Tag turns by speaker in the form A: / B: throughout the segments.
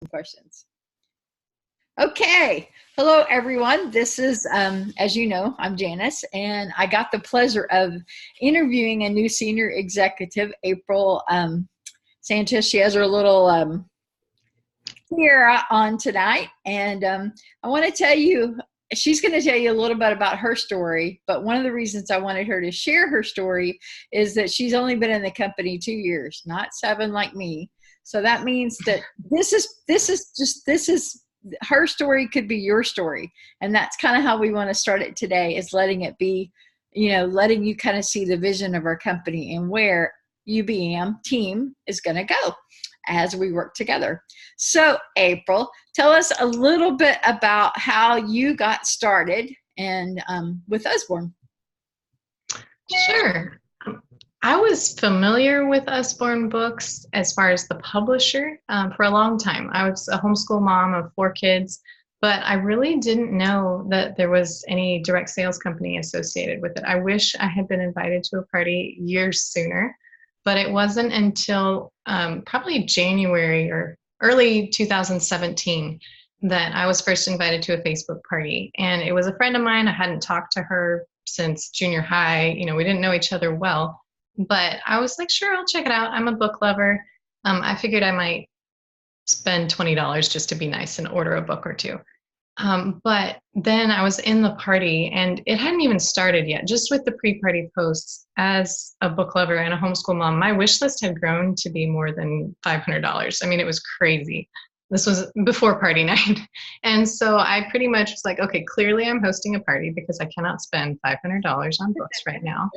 A: questions. Okay. Hello, everyone. This is, as you know, I'm Janice, and I got the pleasure of interviewing a new senior executive, April Sanchez. She has her little here on tonight, and I want to tell you, she's going to tell you a little bit about her story, but one of the reasons I wanted her to share her story is that she's only been in the company 2 years, not 7 like me. So that means that this is her story could be your story. And that's kind of how we want to start it today, is letting it be, letting you kind of see the vision of our company and where UBAM team is going to go as we work together. So April, tell us a little bit about how you got started and with Usborne.
B: Sure. I was familiar with Usborne Books as far as the publisher for a long time. I was a homeschool mom of 4 kids, but I really didn't know that there was any direct sales company associated with it. I wish I had been invited to a party years sooner, but it wasn't until probably January or early 2017 that I was first invited to a Facebook party. And it was a friend of mine. I hadn't talked to her since junior high. We didn't know each other well. But I was like, sure, I'll check it out. I'm a book lover. I figured I might spend $20 just to be nice and order a book or 2. But then I was in the party and it hadn't even started yet. Just with the pre-party posts, as a book lover and a homeschool mom, my wish list had grown to be more than $500. I mean, it was crazy. This was before party night. And so I pretty much was like, okay, clearly I'm hosting a party because I cannot spend $500 on books right now.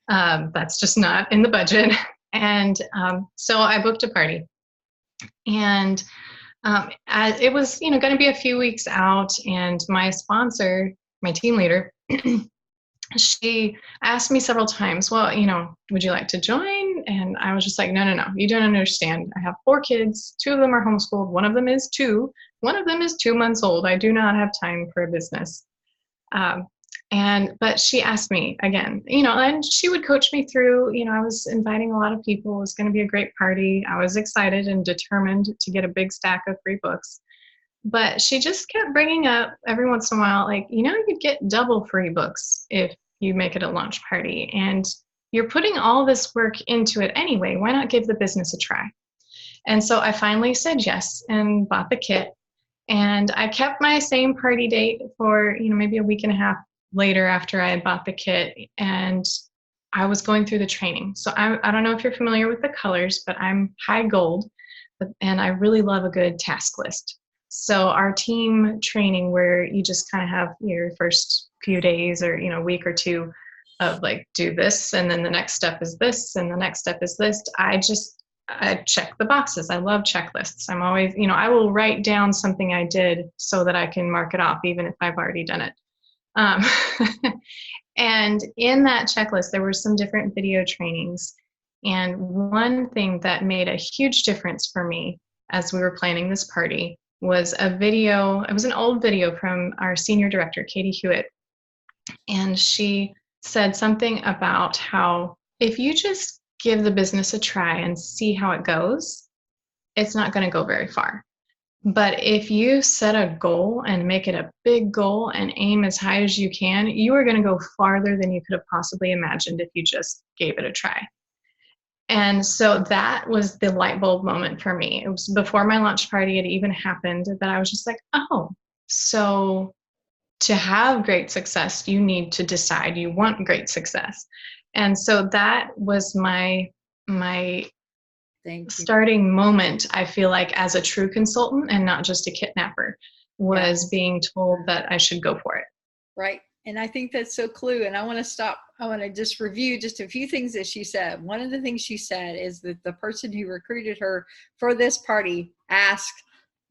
B: That's just not in the budget. And so I booked a party. And as it was, going to be a few weeks out, and my sponsor, my team leader, she asked me several times, well, would you like to join? And I was just like, no, you don't understand. I have 4 kids. 2 of them are homeschooled. One of them is 2. One of them is 2 months old. I do not have time for a business. But she asked me again, and she would coach me through, I was inviting a lot of people. It was going to be a great party. I was excited and determined to get a big stack of free books. But she just kept bringing up every once in a while, like, you'd get double free books if you make it a launch party. And you're putting all this work into it anyway. Why not give the business a try? And so I finally said yes and bought the kit. And I kept my same party date for, maybe a week and a half later after I had bought the kit, and I was going through the training. So I don't know if you're familiar with the colors, but I'm high gold, and I really love a good task list. So our team training, where you just kind of have your first few days or, week or 2 of like, do this, and then the next step is this, and the next step is this. I check the boxes. I love checklists. I'm always, I will write down something I did so that I can mark it off, even if I've already done it. And in that checklist, there were some different video trainings. And one thing that made a huge difference for me as we were planning this party was a video. It was an old video from our senior director, Katie Hewitt. And she said something about how if you just give the business a try and see how it goes, it's not going to go very far. But if you set a goal and make it a big goal and aim as high as you can, you are going to go farther than you could have possibly imagined if you just gave it a try. And so that was the light bulb moment for me. It was before my launch party had even happened that I was just like, oh, so to have great success, you need to decide you want great success. And so that was my starting moment, I feel like, as a true consultant and not just a kidnapper, was being told that I should go for it.
A: Right. And I think that's so clue. And I want to just review just a few things that she said. One of the things she said is that the person who recruited her for this party asked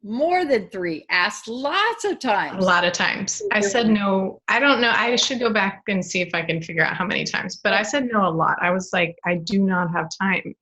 A: more than 3, asked lots of times.
B: A lot of times. I said no. I don't know. I should go back and see if I can figure out how many times, but I said no a lot. I was like, I do not have time.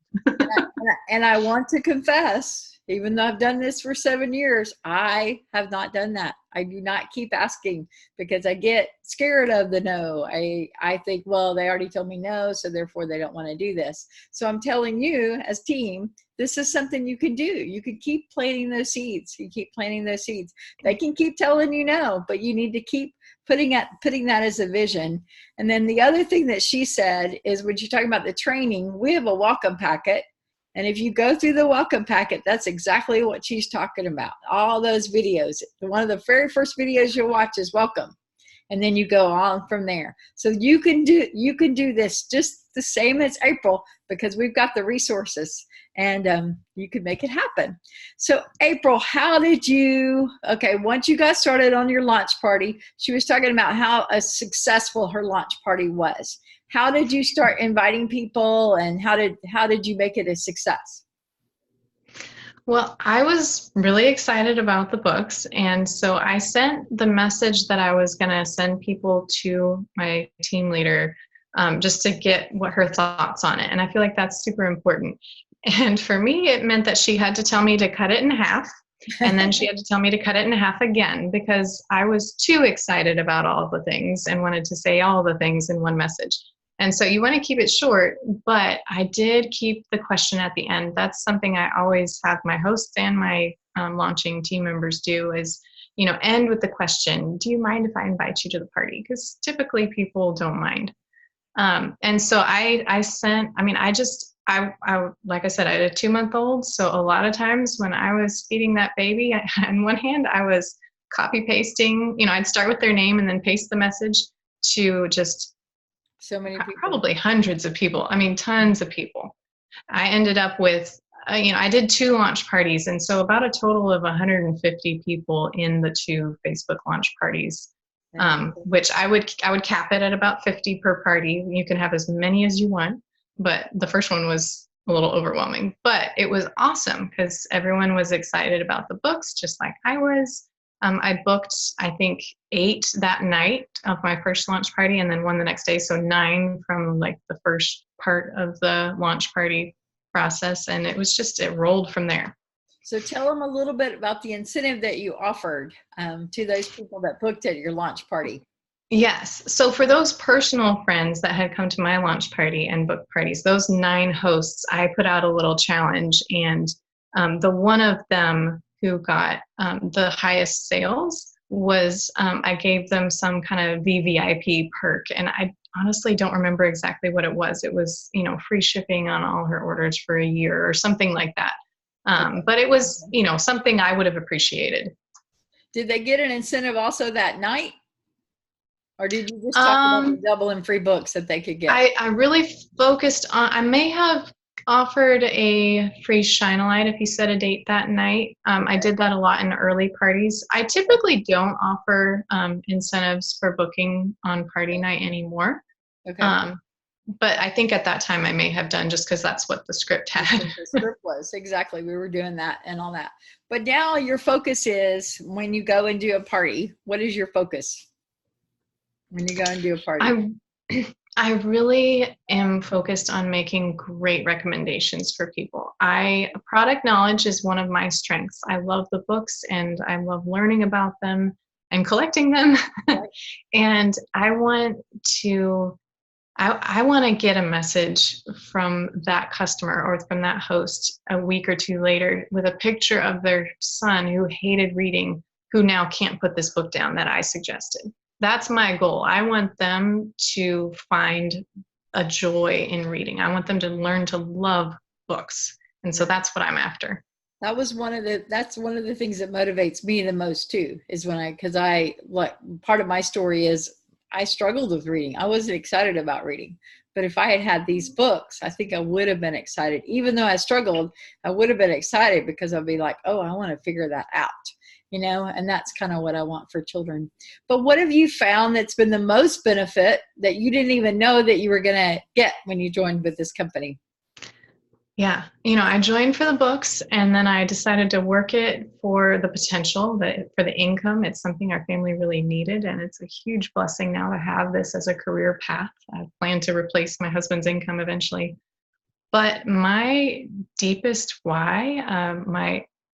A: And I want to confess, Even though I've done this for 7 years, I have not done that. I do not keep asking because I get scared of the no. I think, well, they already told me no, so therefore they don't want to do this. So I'm telling you as team, this is something you can do. You can keep planting those seeds. You keep planting those seeds. They can keep telling you no, but you need to keep putting that as a vision. And then the other thing that she said is when you're talking about the training, we have a welcome packet. And if you go through the welcome packet, that's exactly what she's talking about. All those videos. One of the very first videos you'll watch is welcome. And then you go on from there. So you can do this just the same as April because we've got the resources and you can make it happen. So April, how did you, once you got started on your launch party, she was talking about how successful her launch party was. How did you start inviting people and how did you make it a success?
B: Well, I was really excited about the books. And so I sent the message that I was going to send people to my team leader just to get what her thoughts on it. And I feel like that's super important. And for me, it meant that she had to tell me to cut it in half. And then she had to tell me to cut it in half again because I was too excited about all the things and wanted to say all the things in one message. And so you want to keep it short, but I did keep the question at the end. That's something I always have my hosts and my launching team members do is, end with the question, do you mind if I invite you to the party? Because typically people don't mind. And so I like I said, I had a 2-month-old. So a lot of times when I was feeding that baby, on one hand, I was copy pasting, I'd start with their name and then paste the message to just
A: so many people,
B: probably hundreds of people. Tons of people. I ended up with, I did 2 launch parties. And so about a total of 150 people in the 2 Facebook launch parties, which I would cap it at about 50 per party. You can have as many as you want, but the first one was a little overwhelming, but it was awesome because everyone was excited about the books, just like I was. I booked, I think, 8 that night of my first launch party and then 1 the next day. So 9 from like the first part of the launch party process. And it rolled from there.
A: So tell them a little bit about the incentive that you offered to those people that booked at your launch party.
B: Yes. So for those personal friends that had come to my launch party and book parties, those 9 hosts, I put out a little challenge. And the one of them who got the highest sales was I gave them some kind of VVIP perk. And I honestly don't remember exactly what it was. It was, free shipping on all her orders for a year or something like that. But it was, something I would have appreciated.
A: Did they get an incentive also that night? Or did you just talk about the double and free books that they could get?
B: I really focused on, I may have offered a free Shine-a-Light if you set a date that night. I did that a lot in early parties. I typically don't offer incentives for booking on party night anymore.
A: Okay.
B: But I think at that time I may have done just because that's what the script had.
A: The script was, exactly. We were doing that and all that. But now your focus is when you go and do a party, what is your focus when you go and do a party?
B: I really am focused on making great recommendations for people. Product knowledge is one of my strengths. I love the books and I love learning about them and collecting them. And I want to get a message from that customer or from that host a week or 2 later with a picture of their son who hated reading, who now can't put this book down that I suggested. That's my goal. I want them to find a joy in reading. I want them to learn to love books. And so that's what I'm after. That's
A: one of the things that motivates me the most too, is part of my story is I struggled with reading. I wasn't excited about reading, but if I had had these books, I think I would have been excited. Even though I struggled, I would have been excited because I'd be like, oh, I want to figure that out. And that's kind of what I want for children. But what have you found that's been the most benefit that you didn't even know that you were going to get when you joined with this company?
B: Yeah. I joined for the books and then I decided to work it for the potential, for the income. It's something our family really needed. And it's a huge blessing now to have this as a career path. I plan to replace my husband's income eventually. But my deepest why,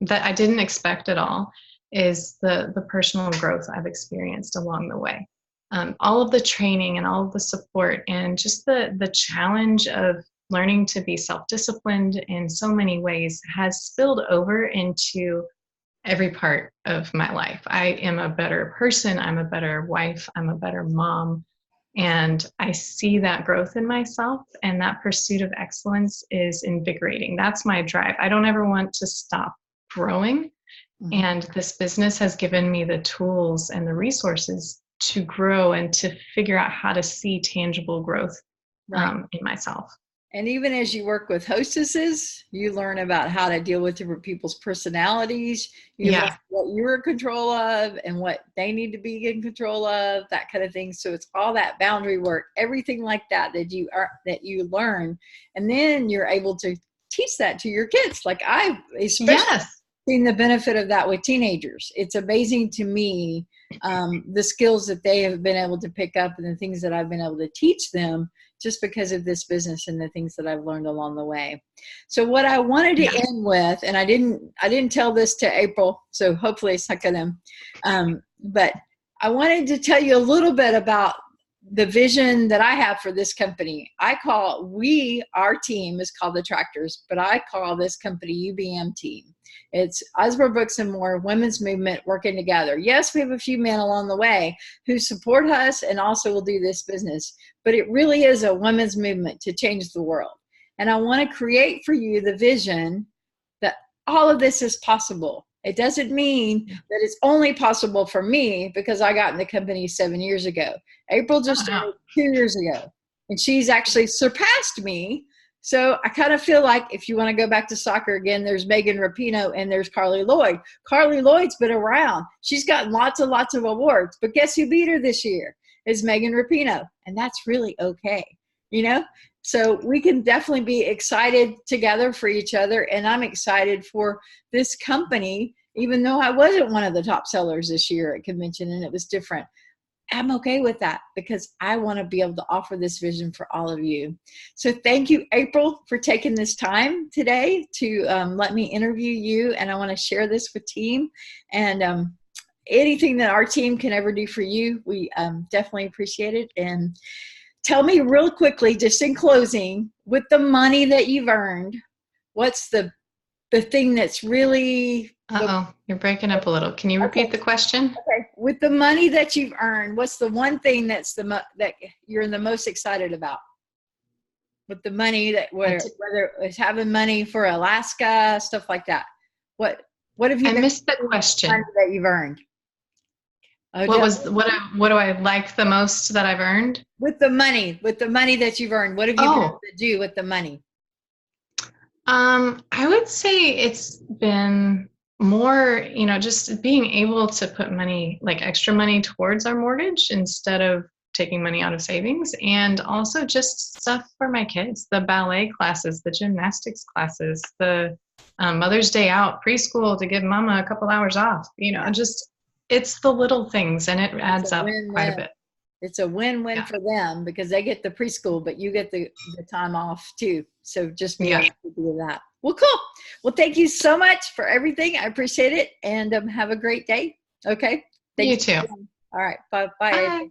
B: that I didn't expect at all is the personal growth I've experienced along the way. All of the training and all of the support and just the challenge of learning to be self-disciplined in so many ways has spilled over into every part of my life. I am a better person. I'm a better wife. I'm a better mom. And I see that growth in myself, and that pursuit of excellence is invigorating. That's my drive. I don't ever want to stop growing. And this business has given me the tools and the resources to grow and to figure out how to see tangible growth in myself.
A: And even as you work with hostesses, you learn about how to deal with different people's personalities. You learn what you're in control of and what they need to be in control of, that kind of thing. So it's all that boundary work, everything like that that you learn. And then you're able to teach that to your kids. Like I've especially seen the benefit of that with teenagers. It's amazing to me, the skills that they have been able to pick up and the things that I've been able to teach them just because of this business and the things that I've learned along the way. So what I wanted to end with, and I didn't tell this to April, so hopefully it's not gonna, but I wanted to tell you a little bit about the vision that I have for this company. Our team is called the Tractors, but I call this company UBAM Team. It's Usborne Books and More, women's movement working together. Yes, we have a few men along the way who support us and also will do this business, but it really is a women's movement to change the world. And I want to create for you the vision that all of this is possible. It doesn't mean that it's only possible for me because I got in the company 7 years ago. April just started 2 years ago, and she's actually surpassed me. So I kind of feel like if you want to go back to soccer again, there's Megan Rapinoe and there's Carly Lloyd. Carly Lloyd's been around. She's gotten lots and lots of awards, but guess who beat her this year? Is Megan Rapinoe, and that's really okay, you know? So we can definitely be excited together for each other, and I'm excited for this company, even though I wasn't one of the top sellers this year at convention and it was different. I'm okay with that because I want to be able to offer this vision for all of you. So thank you, April, for taking this time today to let me interview you, and I want to share this with team. And anything that our team can ever do for you, we definitely appreciate it. And tell me real quickly, just in closing, with the money that you've earned, what's the thing that's really...
B: You're breaking up a little. Can you repeat the question?
A: Okay. With the money that you've earned, what's the one thing that's that you're the most excited about? With the money that whether it's having money for Alaska, stuff like that. What have you?
B: I missed the question.
A: Money that you've earned.
B: What do I like the most that I've earned?
A: With the money that you've earned, what have you been able to do with the money?
B: I would say it's been more, just being able to put money, like extra money towards our mortgage instead of taking money out of savings, and also just stuff for my kids, the ballet classes, the gymnastics classes, the Mother's Day out preschool to give mama a couple hours off, just it's the little things, and it adds up quite a bit.
A: It's a win-win for them because they get the preschool, but you get the time off too. So just be able to do that. Well, cool. Well, thank you so much for everything. I appreciate it. And have a great day. Okay.
B: You too.
A: All right. Bye.